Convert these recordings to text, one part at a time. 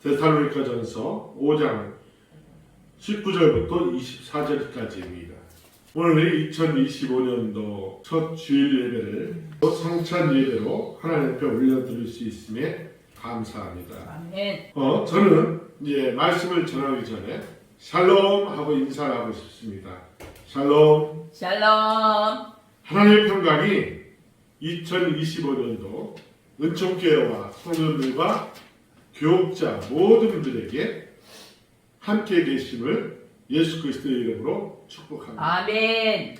데살로니가전서 5장 19절부터 24절까지입니다. 오늘 2025년도 첫 주일 예배를 성찬 예배로 하나님 앞에 올려드릴 수 있음에 감사합니다. 아멘. 저는 이제 말씀을 전하기 전에 샬롬 하고 인사를 하고 싶습니다. 샬롬. 샬롬. 하나님의 평강이 2025년도 은총교회와 성도들과 교육자 모든 분들에게 함께 계심을 예수 그리스도의 이름으로 축복합니다. 아멘.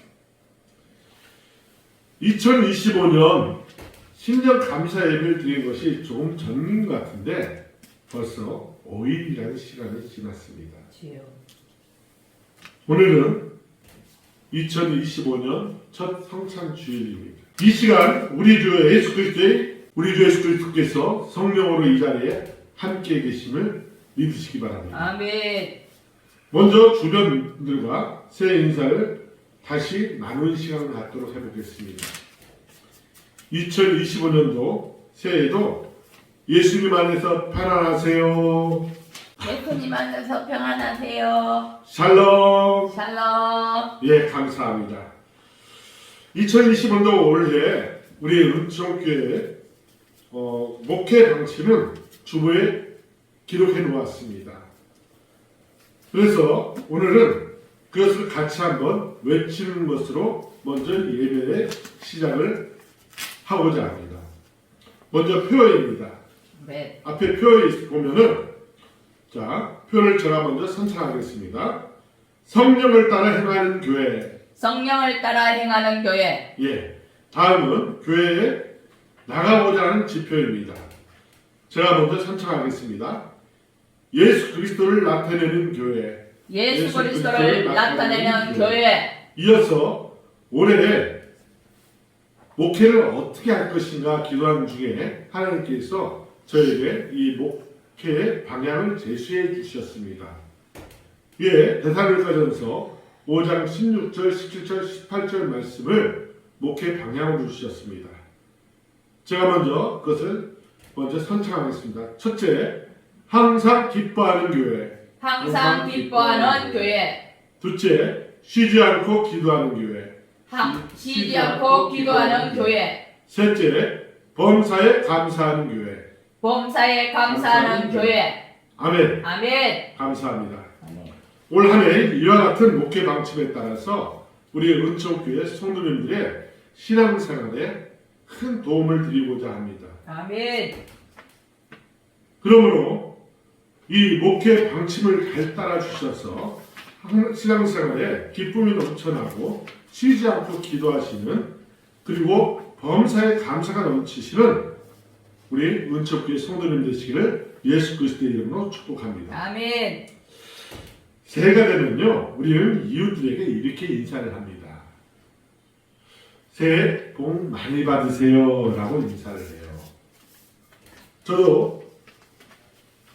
2025년 신년 감사 예배를 드린 것이 조금 전인 것 같은데 벌써 5일이라는 시간이 지났습니다. 주여. 오늘은 2025년 첫 성찬 주일입니다. 이 시간 우리 주 예수 그리스도께서 성령으로 이 자리에 함께 계심을 믿으시기 바랍니다. 아멘. 먼저 주변들과 새해 인사를 다시 나누는 시간을 갖도록 해보겠습니다. 2025년도 새해에도 예수님 안에서 편안하세요. 예수님 안에서 평안하세요. 샬롬. 샬롬. 예, 감사합니다. 2025년도 올해 우리 은총교회 목회 방침은 주보에 기록해 놓았습니다. 그래서 오늘은 그것을 같이 한번 외치는 것으로 먼저 예배의 시작을 하고자 합니다. 먼저 표입니다. 네. 앞에 표에 보면은 자, 표를 제가 먼저 선창하겠습니다. 성령을 따라 행하는 교회. 성령을 따라 행하는 교회. 예. 다음은 교회에 나가고자 하는 지표입니다. 제가 먼저 선창하겠습니다. 예수 그리스도를 나타내는 교회. 예수 그리스도를 나타내는 교회. 이어서 올해 목회를 어떻게 할 것인가 기도하는 중에 하나님께서 저에게 이 목회의 방향을 제시해 주셨습니다. 예, 데살로니가전서 5장 16절, 17절, 18절 말씀을 목회 방향으로 주셨습니다. 제가 먼저 그것을 선창하겠습니다. 첫째, 항상 기뻐하는 교회. 항상 기뻐하는 교회. 둘째, 쉬지 않고 기도하는 교회. 쉬지 않고 기도하는 교회. 셋째, 범사에 감사하는 교회. 범사에 감사하는 교회. 아멘. 아멘. 감사합니다. 아멘. 올 한 해 이와 같은 목회 방침에 따라서 우리 은총교회 성도님들의 신앙생활에 큰 도움을 드리고자 합니다. 아멘. 그러므로 이 목회 방침을 잘 따라 주셔서 신앙생활에 기쁨이 넘쳐나고 쉬지 않고 기도하시는 그리고 범사에 감사가 넘치시는 우리 은총교회 성도님 되시기를 예수 그리스도의 이름으로 축복합니다. 아멘. 새해가 되면요, 우리는 이웃들에게 이렇게 인사를 합니다. 새해 복 많이 받으세요 라고 인사를 해요. 저도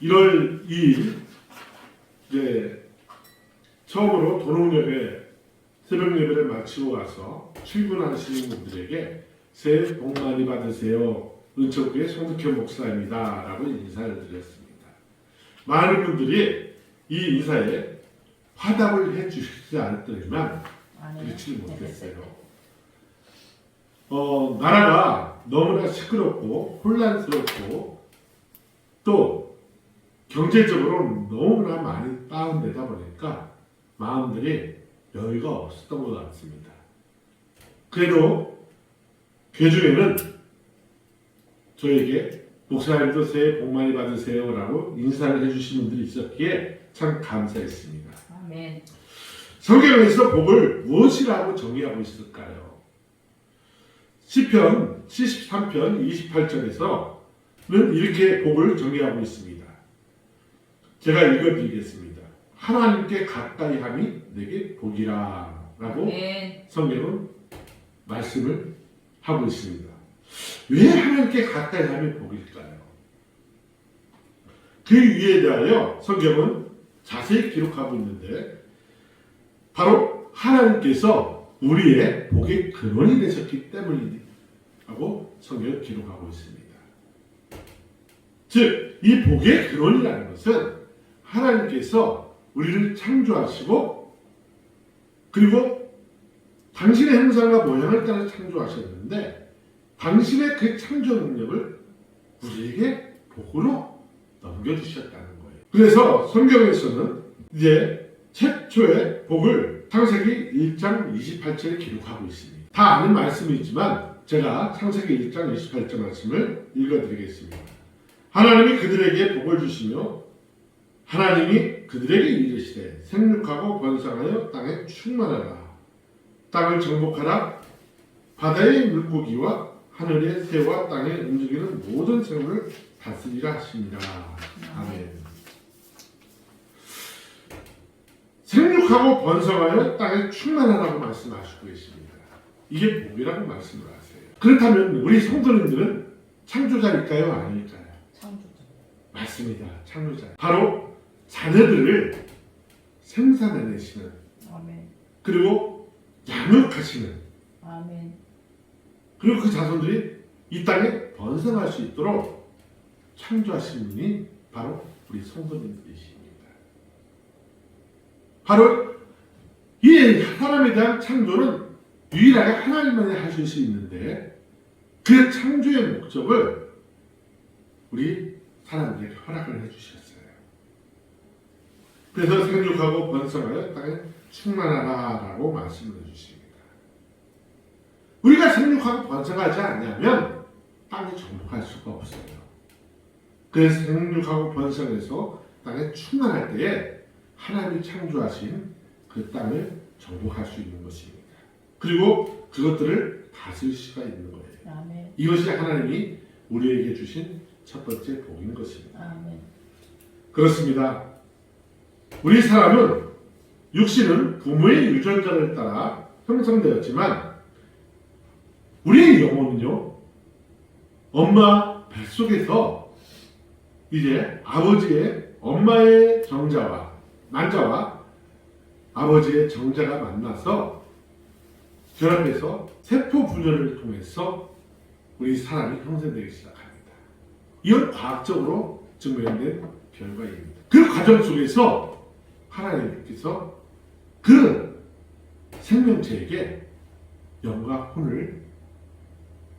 1월 2일 처음으로 도농예배 새벽 예배를 마치고 가서 출근하시는 분들에게 새해 복 많이 받으세요. 은총교회 송득현 목사입니다 라고 인사를 드렸습니다. 많은 분들이 이 인사에 화답을 해주시지 않았더니만 그렇지 못했어요. 나라가 너무나 시끄럽고 혼란스럽고 또 경제적으로 너무나 많이 다운되다 보니까 마음들이 여유가 없었던 것 같습니다. 그래도 교중에는 저에게 목사님도 새해 복 많이 받으세요 라고 인사를 해주신 분들이 있었기에 참 감사했습니다. 아멘. 성경에서 복을 무엇이라고 정의하고 있을까요? 시편 73편 28절에서는 이렇게 복을 정의하고 있습니다. 제가 읽어드리겠습니다. 하나님께 가까이 함이 내게 복이라 라고 아멘. 성경은 말씀을 하고 있습니다. 왜 하나님께 가까이 함이 복일까요? 그 이유에 대하여 성경은 자세히 기록하고 있는데 바로 하나님께서 우리의 복의 근원이 되셨기 때문이라고 성경을 기록하고 있습니다. 즉, 이 복의 근원이라는 것은 하나님께서 우리를 창조하시고 그리고 당신의 형상과 모양을 따라 창조하셨는데 당신의 그 창조 능력을 우리에게 복으로 넘겨주셨다는 거예요. 그래서 성경에서는 이제 최초의 복을 창세기 1장 28절에 기록하고 있습니다. 다 아는 말씀이지만 제가 창세기 1장 28절 말씀을 읽어드리겠습니다. 하나님이 그들에게 복을 주시며 하나님이 그들에게 이르시되 생육하고 번성하여 땅에 충만하라. 땅을 정복하라. 바다의 물고기와 하늘의 새와 땅에 움직이는 모든 생물을 다스리라 하십니다. 아멘. 생육하고 번성하여 땅에 충만하라고 말씀하시고 계십니다. 이게 복이라고 말씀을 하세요. 그렇다면 우리 성도님들은 창조자일까요? 아닐까요? 창조자. 맞습니다. 창조자. 바로 자녀들을 생산해내시는 아멘. 그리고 양육하시는 아멘. 그리고 그 자손들이 이 땅에 번성할 수 있도록 창조하신 분이 바로 우리 성도님들이십니다. 바로 이 사람에 대한 창조는 유일하게 하나님만이 하실 수 있는데 그 창조의 목적을 우리 사람들에게 허락을 해주셨어요. 그래서 생육하고 번성하여 땅에 충만하라라고 말씀을 해주십니다. 우리가 생육하고 번성하지 않냐면 땅에 정복할 수가 없어요. 그래서 생육하고 번성해서 땅에 충만할 때에 하나님이 창조하신 그 땅을 정복할 수 있는 것입니다. 그리고 그것들을 다스릴 수가 있는 거예요. 아멘. 이것이 하나님이 우리에게 주신 첫 번째 복인 것입니다. 아멘. 그렇습니다. 우리 사람은 육신은 부모의 유전자를 따라 형성되었지만 우리의 영혼은요 엄마 뱃속에서 이제 아버지의 엄마의 난자와 아버지의 정자가 만나서 결합해서 세포 분열을 통해서 우리 사람이 형성되기 시작합니다. 이건 과학적으로 증명된 결과입니다. 그 과정 속에서 하나님께서 그 생명체에게 영과 혼을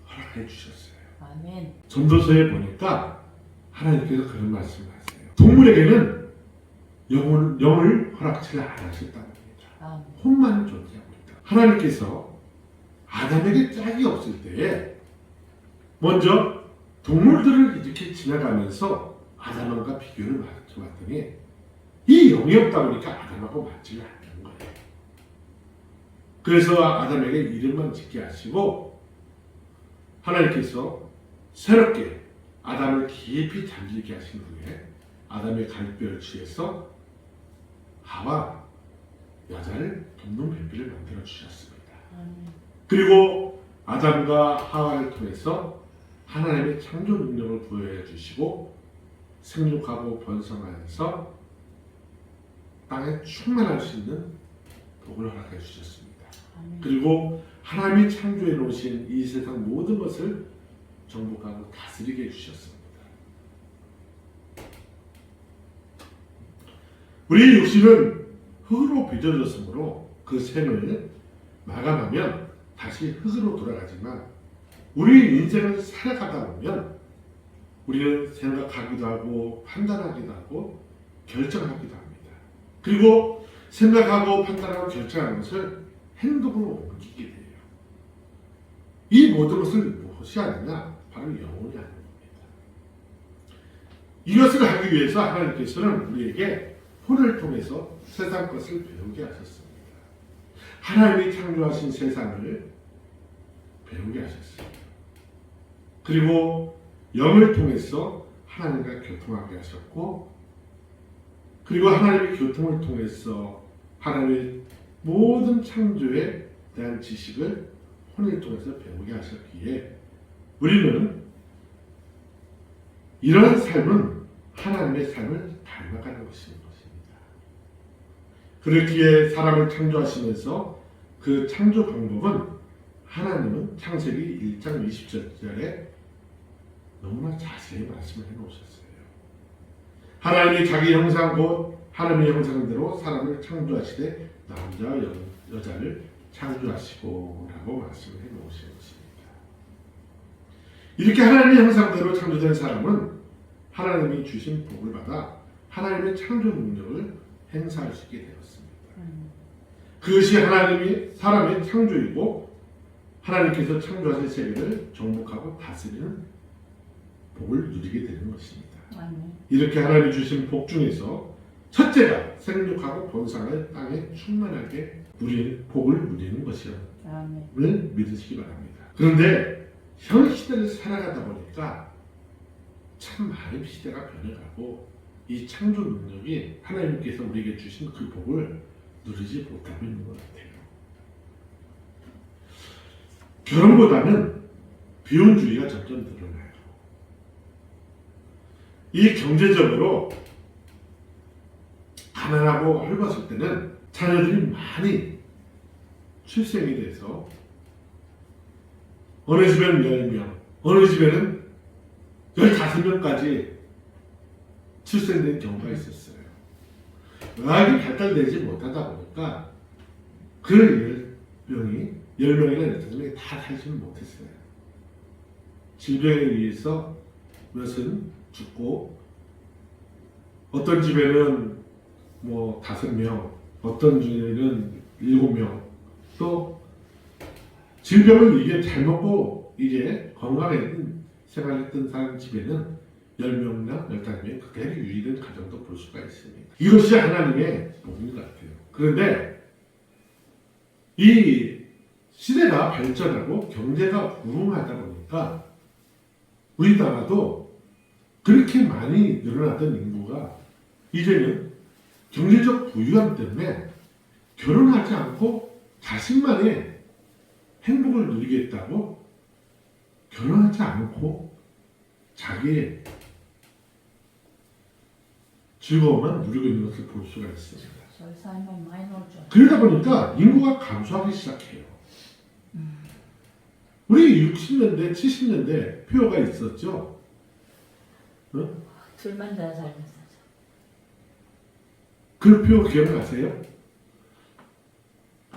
허락해 주셨어요. 아멘. 전도서에 보니까 하나님께서 그런 말씀을 하세요. 동물에게는 영을 허락치 않으셨다는 겁니다. 아멘. 혼만 존재하고 있다. 하나님께서 아담에게 짝이 없을 때에 먼저 동물들을 이렇게 지나가면서 아담과 비교를 맞춰봤더니 이 영이 없다 보니까 아담하고 맞지를 않는 거예요. 그래서 아담에게 이름만 짓게 하시고 하나님께서 새롭게 아담을 깊이 잠들게 하신 후에 아담의 갈뼈를 취해서 하와 여자를 돕는 배비를 만들어 주셨습니다. 그리고 아담과 하와를 통해서 하나님의 창조 능력을 부여해 주시고 생육하고 번성하여서 땅에 충만할 수 있는 복을 허락해 주셨습니다. 그리고 하나님이 창조해 놓으신 이 세상 모든 것을 정복하고 다스리게 해주셨습니다. 우리 육신은 흙으로 빚어졌으므로 그 셈을 마감하면 다시 흙으로 돌아가지만 우리 인생을 살아가다 보면 우리는 생각하기도 하고 판단하기도 하고 결정하기도 합니다. 그리고 생각하고 판단하고 결정하는 것을 행동으로 옮기게 돼요. 이 모든 것을 무엇이 아니냐? 바로 영혼이 하는 겁니다. 이것을 하기 위해서 하나님께서는 우리에게 혼을 통해서 세상 것을 배우게 하셨습니다. 하나님이 창조하신 세상을 배우게 하셨습니다. 그리고 영을 통해서 하나님과 교통하게 하셨고 그리고 하나님의 교통을 통해서 하나님의 모든 창조에 대한 지식을 혼을 통해서 배우게 하셨기에 우리는 이런 삶은 하나님의 삶을 닮아가는 것입니다. 그렇기에 사람을 창조하시면서 그 창조 방법은 하나님은 창세기 1장 20절에 너무나 자세히 말씀을 해놓으셨어요. 하나님이 자기 형상 곧 하나님의 형상대로 사람을 창조하시되 남자와 여자를 창조하시고 라고 말씀을 해놓으신 것입니다. 이렇게 하나님의 형상대로 창조된 사람은 하나님이 주신 복을 받아 하나님의 창조 능력을 행사할 수 있게 되었습니다. 그것이 하나님이 사람의 창조이고 하나님께서 창조하신 세계를 정복하고 다스리는 복을 누리게 되는 것입니다. 아멘. 이렇게 하나님이 주신 복 중에서 첫째가 생육하고 번성을 땅에 충만하게 복을 누리는 것임을 아멘. 믿으시기 바랍니다. 그런데 현 시대를 살아가다 보니까 참 많은 시대가 변해가고 이 창조 능력이 하나님께서 우리에게 주신 그 복을 누리지 못하고 있는 것 같아요. 결혼보다는 비혼주의가 점점 늘어나요. 이 경제적으로 가난하고 헐벗을 때는 자녀들이 많이 출생이 돼서 어느 집에는 10명, 어느 집에는 15명까지 출생된 경우가 있었어요. 의학이 발달되지 못하다 보니까 그 10명이나 15명이 다 살지는 못했어요. 질병에 의해서 몇은 죽고 어떤 집에는 5명, 어떤 집에는 7명, 또 질병을 이게 잘 먹고 이게 건강하게 생활했던 사람 집에는 10명이나 15명이 그대로 유일한 가정도 볼 수가 있습니다. 이것이 하나님의 복인 것 같아요. 그런데 이 시대가 발전하고 경제가 부흥하다 보니까 우리나라도 그렇게 많이 늘어나던 인구가 이제는 경제적 부유함 때문에 결혼하지 않고 자신만의 행복을 누리겠다고 결혼하지 않고 자기의 즐거움만 누리고 있는 것을 볼 수가 있습니다. 삶은 많이 놀죠. 그러다 보니까 인구가 감소하기 시작해요. 우리 60년대, 70년대 표어가 있었죠. 응? 둘만 다 살면서. 그 표어 기억나세요?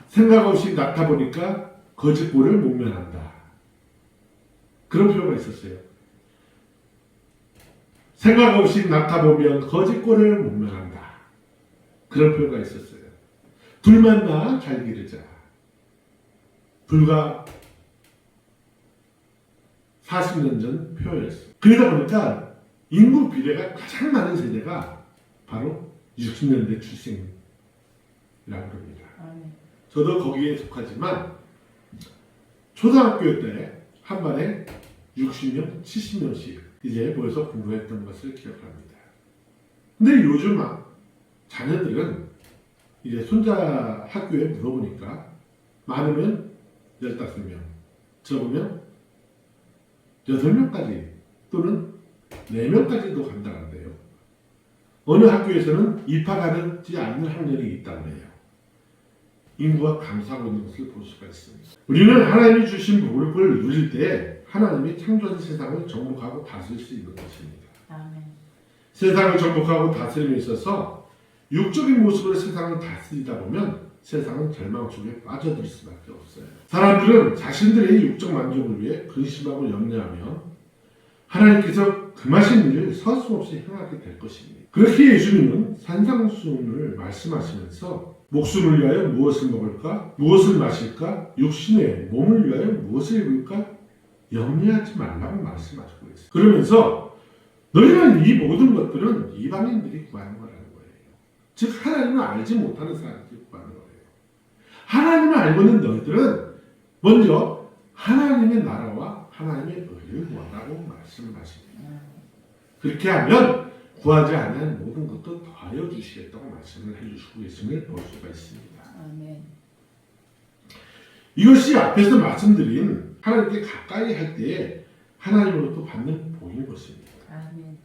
생각 없이 낳다 보니까 거짓골을 목면한다. 그런 표어가 있었어요. 생각 없이 낳다 보면 거짓골을 목면한다. 그런 표어가 있었어요. 둘만 낳아 잘 기르자. 불과 40년 전 표어였어요. 그러다 보니까 인구 비례가 가장 많은 세대가 바로 60년대 출생이라고 합니다. 아멘. 저도 거기에 속하지만 초등학교 때 한 반에 60명, 70명씩 이제 모여서 공부했던 것을 기억합니다. 근데 요즘 자녀들은 이제 손자 학교에 물어보니까 많으면 15명, 적으면 8명까지 또는 4명까지도 간다는데요. 어느 학교에서는 입학하지 않는 학년이 있다고 해요. 인구가 감소하고 있는 것을 볼 수가 있습니다. 우리는 하나님이 주신 복을 누릴 때 하나님이 창조한 세상을 정복하고 다스릴 수 있는 것입니다. 아멘. 세상을 정복하고 다스림에 있어서 육적인 모습으로 세상을 다스리다 보면 세상은 절망 속에 빠져들 수밖에 없어요. 사람들은 자신들의 육적 만족을 위해 근심하고 염려하며 하나님께서 금하신 일을 서슴없이 행하게 될 것입니다. 그렇게 예수님은 산상수훈을 말씀하시면서 목숨을 위하여 무엇을 먹을까? 무엇을 마실까? 육신의 몸을 위하여 무엇을 입을까? 염려하지 말라고 말씀하시고 있어요. 그러면서 너희는 이 모든 것들은 이방인들이 구하는 거라는 거예요. 즉 하나님을 알지 못하는 사람들이 구하는 거예요. 하나님을 알고 있는 너희들은 먼저 하나님의 나라와 하나님의 의를 구하라고 말씀을 하십니다. 그렇게 하면 구하지 않은 모든 것도 더하여 주시겠다고 말씀을 해주시고 계심을 볼 수가 있습니다. 아멘. 이것이 앞에서 말씀드린 하나님께 가까이 할 때에 하나님으로부터 받는 복인 것입니다. 아멘.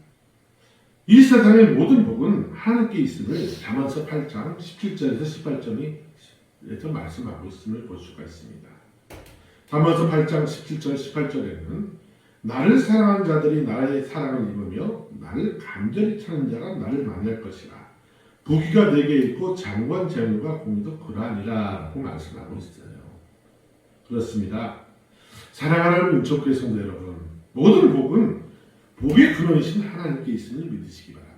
이 세상의 모든 복은 하나님께 있음을 잠언서 8장 17절에서 18절에서 말씀하고 있음을 볼 수가 있습니다. 잠언서 8장 17절 18절에는 나를 사랑하는 자들이 나의 사랑을 입으며 나를 간절히 찾는 자가 나를 만날 것이라. 부귀가 내게 있고 장관 재물과 공의도 그러하니라 라고 말씀하고 있어요. 그렇습니다. 사랑하는 은총교회 성도 여러분, 모든 복은 복의 근원이신 하나님께 있음을 믿으시기 바랍니다.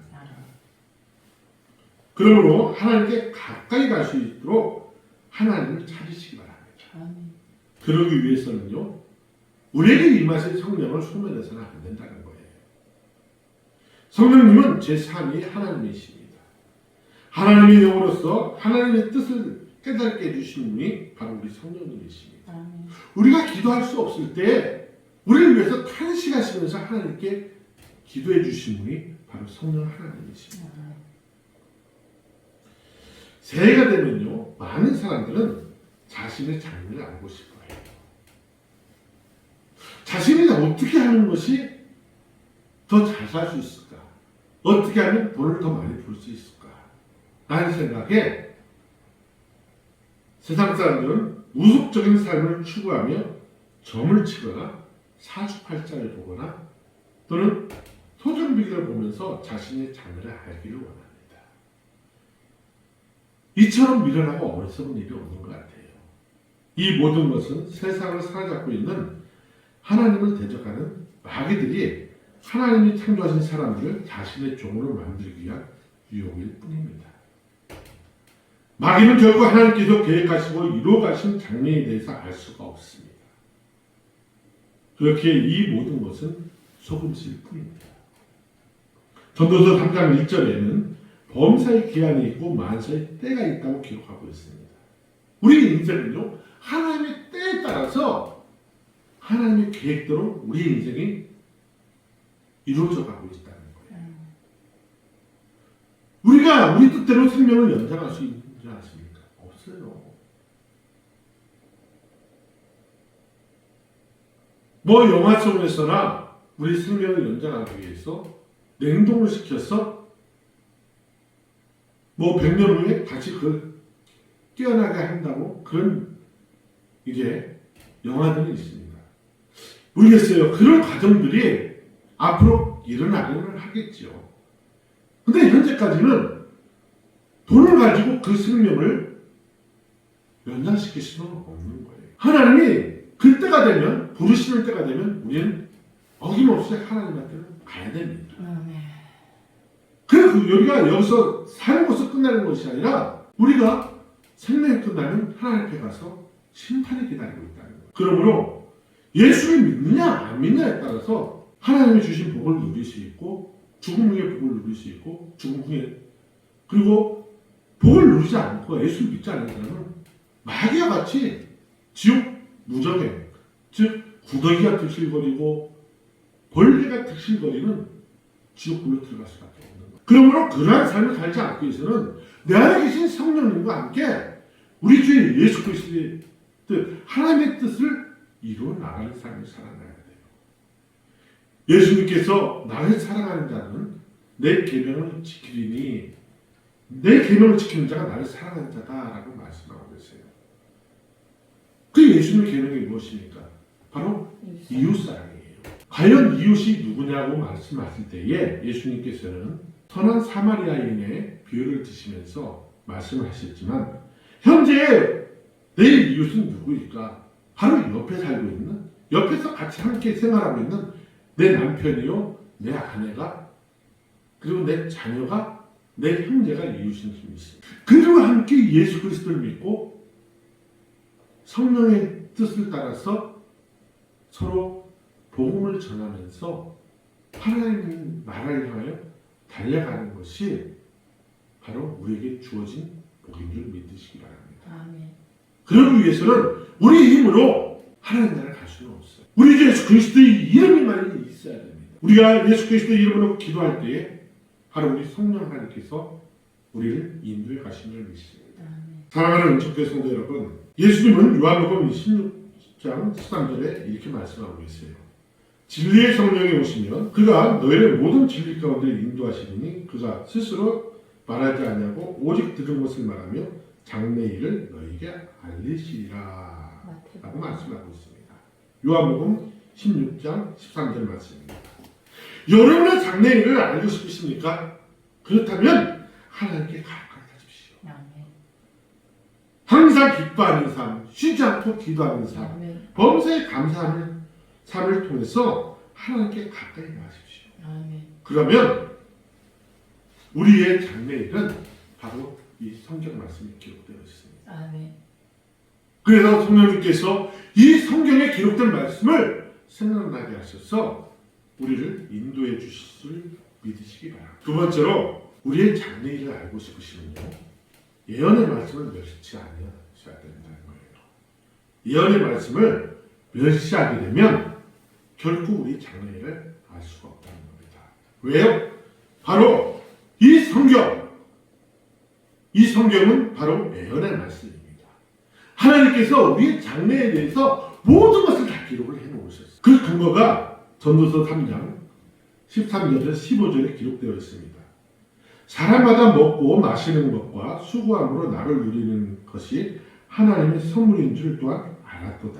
그러므로 하나님께 가까이 갈 수 있도록 하나님을 찾으시기 바랍니다. 그러기 위해서는요, 우리에게 임하신 성령을 소멸해서는 안 된다는 거예요. 성령님은 제3위 하나님이십니다. 하나님의 영으로서 하나님의 뜻을 깨닫게 해주신 분이 바로 우리 성령님이십니다. 우리가 기도할 수 없을 때 우리를 위해서 탄식하시면서 하나님께 기도해 주신 분이 바로 성령 하나님이십니다. 새해가 되면요, 많은 사람들은 자신의 장래를 알고 싶어요. 자신이 어떻게 하는 것이 더 잘 살 수 있을까? 어떻게 하면 돈을 더 많이 벌 수 있을까? 라는 생각에 세상 사람들은 무속적인 삶을 추구하며 점을 치거나 사주팔자를 보거나 또는 토종비기를 보면서 자신의 장래를 알기를 원합니다. 이처럼 미련하고 어리석은 일이 없는 것 같아요. 이 모든 것은 세상을 사로잡고 있는 하나님을 대적하는 마귀들이 하나님이 창조하신 사람들을 자신의 종으로 만들기 위한 유혹일 뿐입니다. 마귀는 결국 하나님께서 계획하시고 이루어가신 장래에 대해서 알 수가 없습니다. 그렇게 이 모든 것은 속임수일 뿐입니다. 전도서 3장 1절에는 범사의 기한이 있고 만사의 때가 있다고 기록하고 있습니다. 우리 인생은요, 하나님의 때에 따라서 하나님의 계획대로 우리 인생이 이루어져 가고 있다는 거예요. 우리가 우리 뜻대로 생명을 연장할 수 있는지 아십니까? 없어요. 뭐 영화 속에서나 우리 생명을 연장하기 위해서 냉동을 시켜서 뭐 100년 후에 다시 그걸 깨어나게 한다고 그런 이게 영화들이 있습니다. 모르겠어요. 그런 과정들이 앞으로 일어나기는 하겠죠. 근데 현재까지는 돈을 가지고 그 생명을 연장시킬 수는 없는 거예요. 하나님이 그때가 되면, 부르시는 때가 되면 우리는 어김없이 하나님한테는 가야 됩니다. 그래서 우리가 여기서 사는 것으로 끝나는 것이 아니라 우리가 생명이 끝나면 하나님 앞에 가서 심판이 기다리고 있다는 거예요. 그러므로 예수를 믿느냐 안 믿느냐에 따라서 하나님이 주신 복을 누릴 수 있고 죽음 후에 복을 누릴 수 있고 죽음 후에 그리고 복을 누리지 않고 예수를 믿지 않는 사람은 마귀와 같이 지옥 무정행 즉 구더기가 득실거리고 벌레가 득실거리는 지옥불로 들어갈 수밖에 없는 거예요. 그러므로 그러한 삶을 살지 않기 위해서는 내 안에 계신 성령님과 함께 우리 주 예수 그리스도의 뜻, 하나님의 뜻을 이루어 나가는 삶을 살아가야 돼요. 예수님께서 나를 사랑하는 자는 내 계명을 지키리니 내 계명을 지키는 자가 나를 사랑하는 자다라고 말씀하고 계세요. 그 예수님의 계명이 무엇입니까? 바로 이웃사랑이에요. 과연 이웃이 누구냐고 말씀하실 때에 예수님께서는 선한 사마리아인의 비유를 드시면서 말씀하셨지만 현재 내 이웃은 누구일까? 바로 옆에 살고 있는, 옆에서 같이 함께 생활하고 있는 내 남편이요, 내 아내가, 그리고 내 자녀가, 내 형제가 이웃인 힘이 있습니다. 그들과 함께 예수 그리스도를 믿고 성령의 뜻을 따라서 서로 복음을 전하면서 하나님 나라를 향하여 달려가는 것이 바로 우리에게 주어진 복인 줄 믿으시기 바랍니다. 아멘. 그러기 위해서는 우리 힘으로 하나님 나라를 갈 수는 없어요. 우리 주 예수 그리스도의 이름만 있어야 됩니다. 우리가 예수 그리스도의 이름으로 기도할 때에 바로 우리 성령 하나님께서 우리를 인도해 가신 줄 믿습니다. 사랑하는 은총교회 성도 여러분, 예수님은 요한복음 16장 13절에 이렇게 말씀하고 계세요. 진리의 성령이 오시면 그가 너희를 모든 진리 가운데 인도하시니 그가 스스로 말하지 않냐고 오직 들은 것을 말하며 장래 일을 너희에게 알리시리라 라고 말씀하고 있습니다. 요한복음 16장 13절 말씀입니다. 여러분의 장래일을 알고 싶으십니까? 그렇다면 하나님께 가까이 하십시오. 아멘. 항상 기뻐하는 삶, 쉬지 않고 기도하는 삶, 아멘. 범사에 감사하는 삶을 통해서 하나님께 가까이 나가십시오. 아멘. 그러면 우리의 장래일은 바로 이 성경 말씀이 기록되어 있습니다. 아멘. 그래서 성령님께서 이 성경에 기록된 말씀을 생각나게 하셔서 우리를 인도해 주실 줄 믿으시기 바랍니다. 두 번째로 우리의 장래일을 알고 싶으시면요, 예언의 말씀을 멸시치 않으셔야 된다는 거예요. 예언의 말씀을 멸시하게 되면 결코 우리 장래일을 알 수가 없다는 겁니다. 왜요? 바로 이 성경은 바로 예언의 말씀입니다. 하나님께서 우리의 장래에 대해서 모든 것을 다 기록을 해놓으셨어요. 그 근거가 전도서 3장 13절에서 15절에 기록되어 있습니다. 사람마다 먹고 마시는 것과 수고함으로 나를 누리는 것이 하나님의 선물인 줄 또한 알았도다.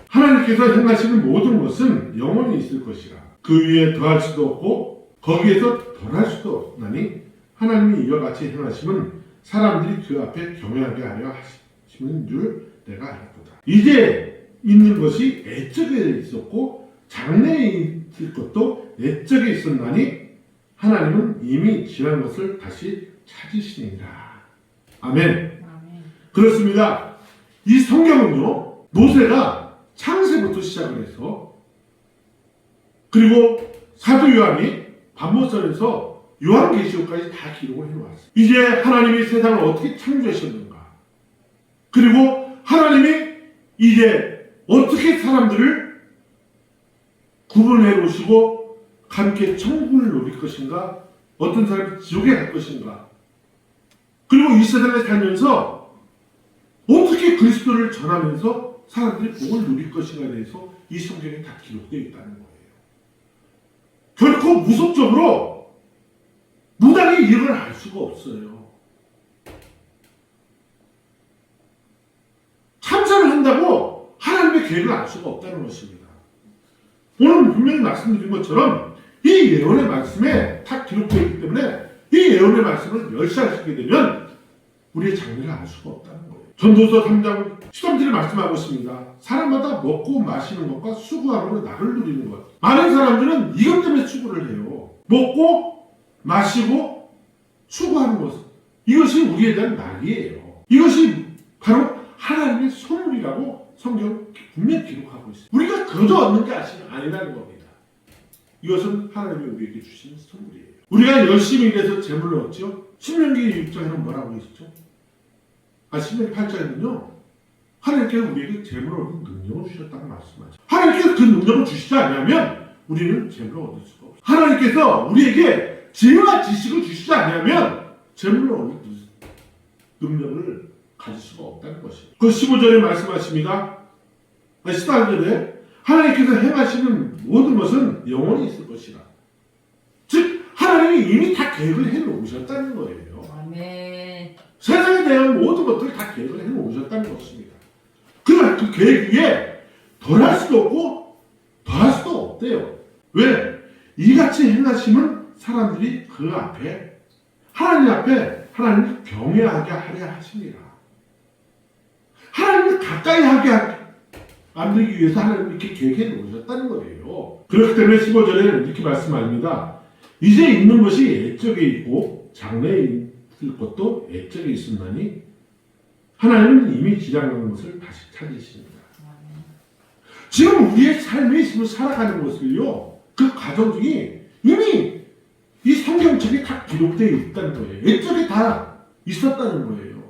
하나님께서 행하시는 모든 것은 영원히 있을 것이라. 그 위에 더할 수도 없고 거기에서 덜할 수도 없나니 하나님이 이와 같이 행하심은 사람들이 그 앞에 경외하게 하려 하시는 줄 내가 알았도다. 이제 있는 것이 애적에 있었고 장래에 있을 것도 애적에 있었나니 하나님은 이미 지난 것을 다시 찾으시니라. 아멘. 아멘. 그렇습니다. 이 성경은요, 모세가 창세부터 시작을 해서 그리고 사도 요한이 반모선에서 요한계시록까지 다 기록을 해놓았어요. 이제 하나님이 세상을 어떻게 창조하셨는가, 그리고 하나님이 이제 어떻게 사람들을 구분해 놓으시고 함께 천국을 누릴 것인가, 어떤 사람이 지옥에 갈 것인가, 그리고 이 세상에 살면서 어떻게 그리스도를 전하면서 사람들이 복을 누릴 것인가에 대해서 이 성경에 다 기록되어 있다는 거예요. 결코 무속적으로 무당이 이걸 알 수가 없어요. 참선을 한다고 하나님의 계획을 알 수가 없다는 것입니다. 오늘 분명히 말씀드린 것처럼 이 예언의 말씀에 다 기록되어 있기 때문에 이 예언의 말씀을 멸시하시게 되면 우리의 장래를 알 수가 없다는 거예요. 전도서 3장 13절에 말씀하고 있습니다. 사람마다 먹고 마시는 것과 수고함으로 나를 누리는 것. 많은 사람들은 이것 때문에 수고를 해요. 먹고 마시고 수고하는 것. 이것이 우리에 대한 낙이에요. 이것이 바로 하나님의 선물이라고 성경 분명히 기록하고 있어요. 우리가 거저 얻는 게 아니라는 겁니다. 이것은 하나님이 우리에게 주신 선물이에요. 우리가 열심히 일해서 재물을 얻죠. 신명기 6장에는 뭐라고 했죠? 신명기 8장에는요, 하나님께서 우리에게 재물을 얻는 능력을 주셨다고 말씀하죠. 하나님께서 그 능력을 주시지 않으면 우리는 재물을 얻을 수가 없어요. 하나님께서 우리에게 지혜와 지식을 주시지 않으면 재물을 얻는 능력을 가질 수가 없다는 것입니다. 그 15절에 말씀하십니다. 14절에 하나님께서 행하시는 모든 것은 영원히 있을 것이라. 즉 하나님이 이미 다 계획을 해놓으셨다는 거예요. 아멘. 세상에 대한 모든 것들을 다 계획을 해놓으셨다는 것입니다. 그러나 그 계획 위에 덜할 수도 없고 더할 수도 없대요. 왜? 이같이 행하시면 사람들이 그 앞에 하나님을 경외하게 하려 하십니다. 하나님을 가까이 하게 만들기 위해서 하나님이 이렇게 계획해 놓으셨다는 거예요. 그렇기 때문에 15절에 이렇게 말씀합니다. 이제 있는 것이 애적에 있고 장래에 있을 것도 애적에 있었나니 하나님은 이미 지나간 것을 다시 찾으십니다. 아멘. 지금 우리의 삶이 지금 살아가는 것을요, 그 과정 중에 이미 이 성경책에 다 기록되어 있다는 거예요. 애적에 다 있었다는 거예요.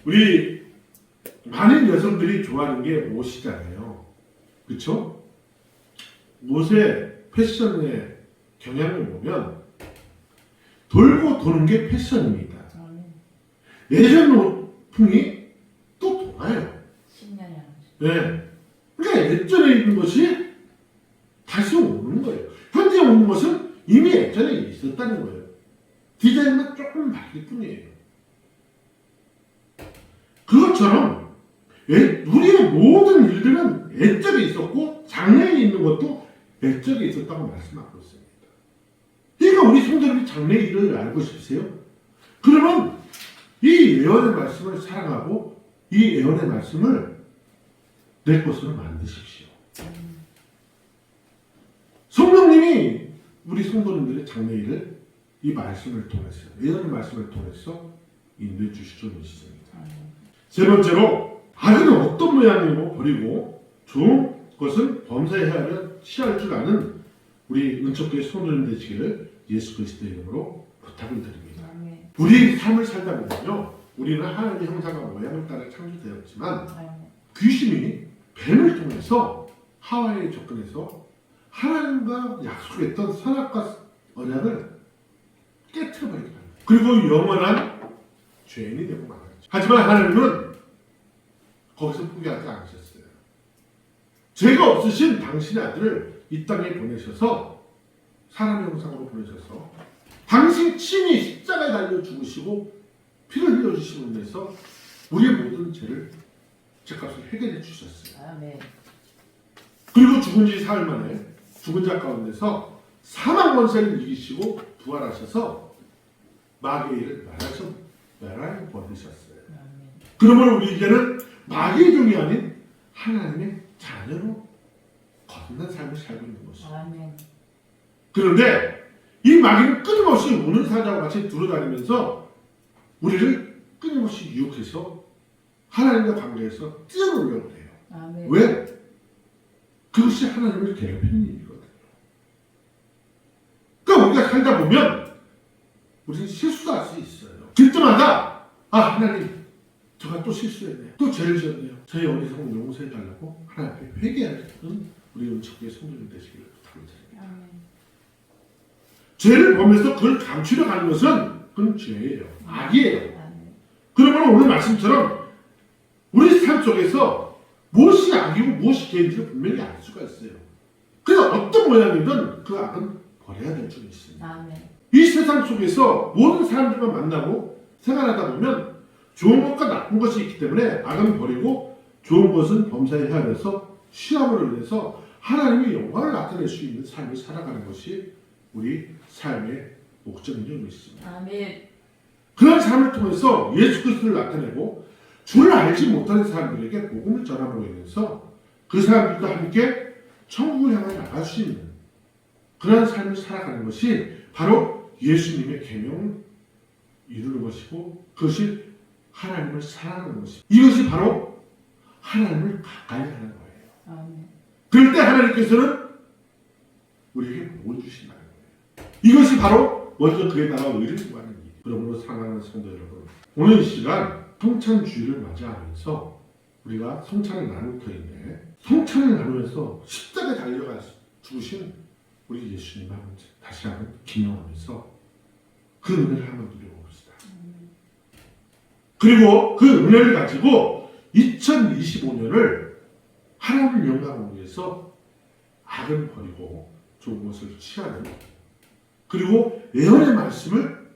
우리 많은 여성들이 좋아하는 게 옷이잖아요. 그렇죠? 옷의 패션의 경향을 보면 돌고 도는 게 패션입니다. 아멘. 예전 옷풍이 또 돌아요. 10년이 안 네. 그러니까 예전에 있는 것이 다시 오는 거예요. 현재 오는 것은 이미 예전에 있었다는 거예요. 디자인만 조금 바뀔 뿐이에요. 그것처럼 우리의 모든 일들은 예전에 있었고 있는 것도 옛적에 있었다고 말씀하고 있습니다. 그러니까 우리 성도님이 장래일을 알고 싶으세요? 그러면 이 예언의 말씀을 사랑하고 이 예언의 말씀을 내 것으로 만드십시오. 성령님이 우리 성도님들의 장래일을 이 말씀을 통해서, 예언의 말씀을 통해서 인도해 주시죠. 있습니다. 세 번째로, 악은 어떤 모양이고 버리고 좋은 것은 범사에 하려 취할 줄 아는 우리 은총교회 성도님 되시기를 예수 그리스도의 이름으로 부탁을 드립니다. 우리 삶을 살다 보면요, 우리는 하나님의 형상과 모양을 따라 창조되었지만 귀신이 뱀을 통해서 하와에 접근해서 하나님과 약속했던 선악과 언약을 깨트려버리게 합니다. 그리고 영원한 죄인이 되고 말았죠. 하지만 하나님은 거기서 포기하지 않으셨어요. 죄가 없으신 당신의 아들을 이 땅에 보내셔서 사람의 형상으로 보내셔서 당신 친히 십자가에 달려 죽으시고 피를 흘려주심으로 인해서 우리의 모든 죄를 죄값을 해결해 주셨어요. 그리고 죽은 지 사흘 만에 죽은 자 가운데서 사망 권세를 이기시고 부활하셔서 마귀의 일을 나라에 버리셨어요. 그러므로 우리 이제는 마귀의 종이 아닌 하나님의 자녀로 거듭난 삶을 살고 있는 것이죠. 그런데 이 마귀는 끊임없이 우는 사자와 같이 두루다니면서 우리를 끊임없이 유혹해서 하나님과 관계에서 뛰어놀려고 해요. 왜? 그것이 하나님을 괴롭히는 일이거든요. 그러니까 우리가 살다 보면 우리는 실수도 할 수 있어요. 그때마다 하나님 제가 또 실수했네요. 또 죄를 지었네요. 저희 어리석은 용서해달라고 하나님 앞에 회개하는 우리 은총교회 성도님 되시기를 부탁드립니다. 죄를 보면서 그걸 감추려 가는 것은 그건 죄예요. 악이에요. 그러면 오늘 말씀처럼 우리 삶 속에서 무엇이 악이고 무엇이 죄인지를 분명히 알 수가 있어요. 그래서 어떤 모양이든 그 악은 버려야 될 줄이 있습니다. 이 세상 속에서 모든 사람들과 만나고 생활하다 보면 좋은 것과 나쁜 것이 있기 때문에 악은 버리고 좋은 것은 범사에 헤아려서 시험으로 인해서 하나님의 영광을 나타낼 수 있는 삶을 살아가는 것이 우리 삶의 목적인 점이 있습니다. 그런 삶을 통해서 예수 그리스도를 나타내고 주를 알지 못하는 사람들에게 복음을 전함으로 인해서 그 사람들과 함께 천국을 향해 나갈 수 있는 그런 삶을 살아가는 것이 바로 예수님의 계명을 이루는 것이고 그것이 하나님을 사랑하는 것입니다. 이것이 바로 하나님을 가까이 하는 거예요. 그럴 때 하나님께서는 우리에게 복을 주신다는 거예요. 이것이 바로 먼저 그의 나라 의를 구하는 일. 그러므로 사랑하는 성도 여러분, 오늘 이 시간 성찬주의를 맞이하면서 우리가 성찬을 나눌 터인데 성찬을 나누면서 십자가에 달려가 죽으신 우리 예수님을 다시 한번 기념하면서 그 은혜를 한번 누려봅시다. 그리고 그 은혜를 가지고 2025년을 하나님의 영광을 위해서 악을 버리고 좋은 것을 취하는 그리고 예언의 말씀을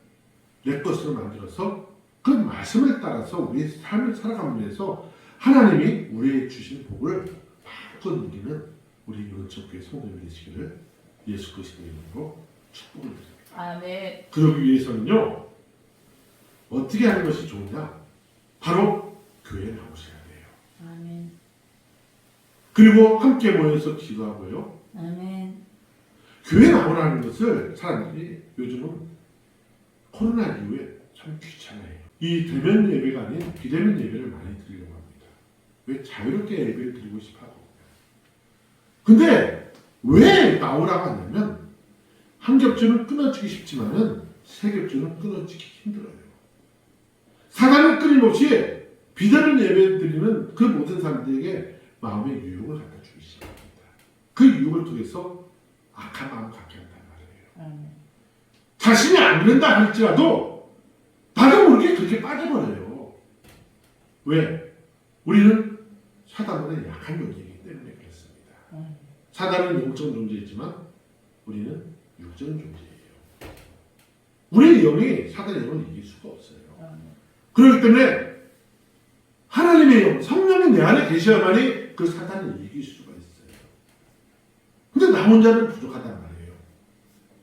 내 것으로 만들어서 그 말씀을 따라서 우리의 삶을 살아가면서 하나님이 우리에게 주신 복을 마음껏 누리는 우리 은총교회 성도님이 되시기를 예수 그리스도의 이름으로 축복을 드립니다. 그러기 위해서는요, 어떻게 하는 것이 좋으냐? 바로 교회에 나오셔야 돼요. 그리고 함께 모여서 기도하고요. 교회 나오라는 것을 사람들이 요즘은 코로나 이후에 참 귀찮아해요. 이 대면 예배가 아닌 비대면 예배를 많이 드리려고 합니다. 왜? 자유롭게 예배를 드리고 싶어하고. 근데 왜 나오라고 하냐면 한 겹줄은 끊어지기 쉽지만은 세 겹줄은 끊어지기 힘들어요. 사단은 끊임없이 비대면 예배 드리는 그 모든 사람들에게 마음의 유혹을 갖다 주기 시작합니다. 그 유혹을 통해서 악한 마음을 갖게 한단 말이에요. 자신이 안 된다 할지라도 나도 모르게 그렇게 빠져버려요. 왜? 우리는 사단보다 약한 존재이기 때문에 그렇습니다. 사단은 영적 존재이지만 우리는 육적 존재예요. 우리의 영이 사단의 영을 이길 수가 없어요. 그렇기 때문에 하나님의 영, 성령이 내 안에 계셔야만이 그 사단을 이길 수가 있어요. 나 혼자는 부족하단 말이에요.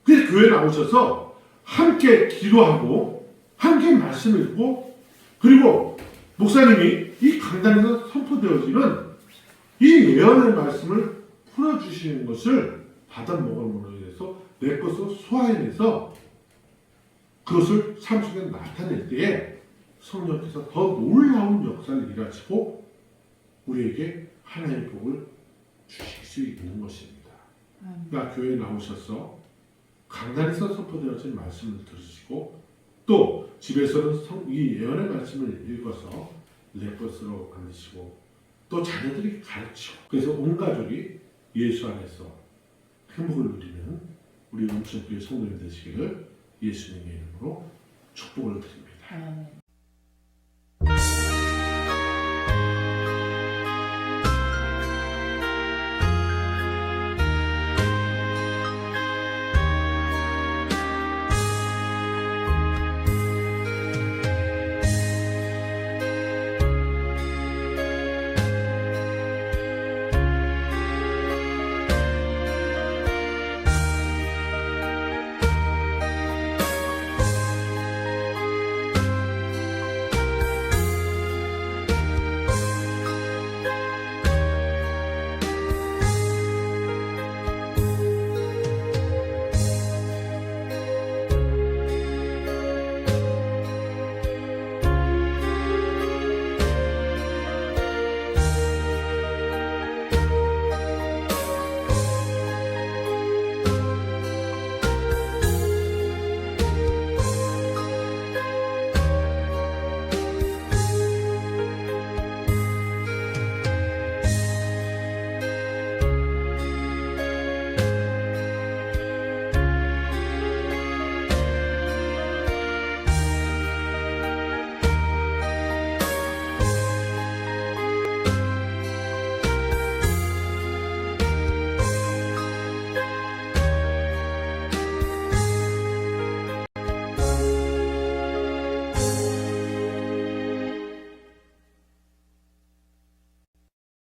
그래서 교회 나오셔서 함께 기도하고 함께 말씀을 듣고 그리고 목사님이 이 강단에서 선포되어지는 이 예언의 말씀을 풀어주시는 것을 받아먹음으로 인해서 내 것을 소화해내서 그것을 삶 속에 나타낼 때에 성령께서 더 놀라운 역사를 일하시고 우리에게 하나님의 복을 주실 수 있는 것입니다. 그러니까 교회에 나오셔서 강단에서 선포되어진 말씀을 들으시고 또 집에서는 이 예언의 말씀을 읽어서 내 것으로 만드시고 또 자녀들이 가르치고 그래서 온 가족이 예수 안에서 행복을 누리는 우리 음천교회 성도님 되시기를 예수님의 이름으로 축복을 드립니다. 아멘.